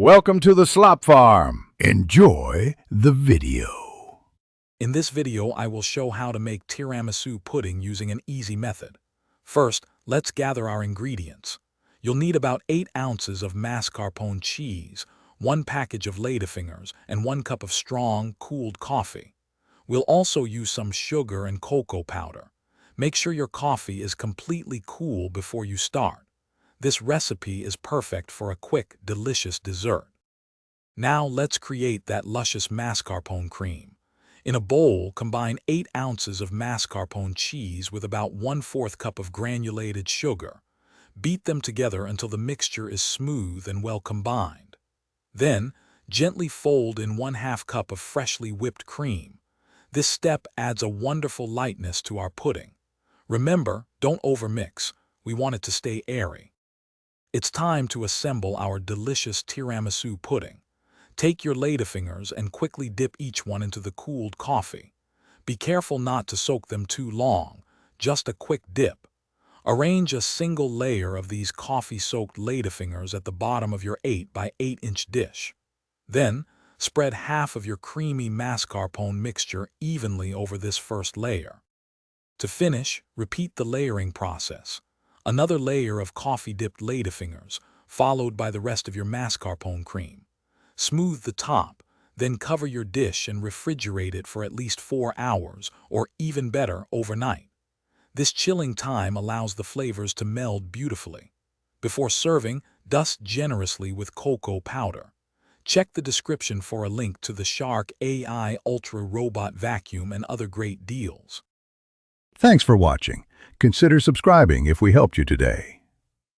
Welcome to the Slop Farm. Enjoy the video. In this video, I will show how to make tiramisu pudding using an easy method. First, let's gather our ingredients. You'll need about 8 ounces of mascarpone cheese, 1 package of ladyfingers, and 1 cup of strong, cooled coffee. We'll also use some sugar and cocoa powder. Make sure your coffee is completely cool before you start. This recipe is perfect for a quick, delicious dessert. Now let's create that luscious mascarpone cream. In a bowl, combine 8 ounces of mascarpone cheese with about 1/4 cup of granulated sugar. Beat them together until the mixture is smooth and well combined. Then, gently fold in 1/2 cup of freshly whipped cream. This step adds a wonderful lightness to our pudding. Remember, don't overmix. We want it to stay airy. It's time to assemble our delicious tiramisu pudding. Take your ladyfingers and quickly dip each one into the cooled coffee. Be careful not to soak them too long, just a quick dip. Arrange a single layer of these coffee-soaked ladyfingers at the bottom of your 8 by 8-inch dish. Then, spread half of your creamy mascarpone mixture evenly over this first layer. To finish, repeat the layering process. Another layer of coffee-dipped ladyfingers, followed by the rest of your mascarpone cream. Smooth the top, then cover your dish and refrigerate it for at least 4 hours, or even better, overnight. This chilling time allows the flavors to meld beautifully. Before serving, dust generously with cocoa powder. Check the description for a link to the Shark AI Ultra Robot Vacuum and other great deals. Thanks for watching. Consider subscribing if we helped you today.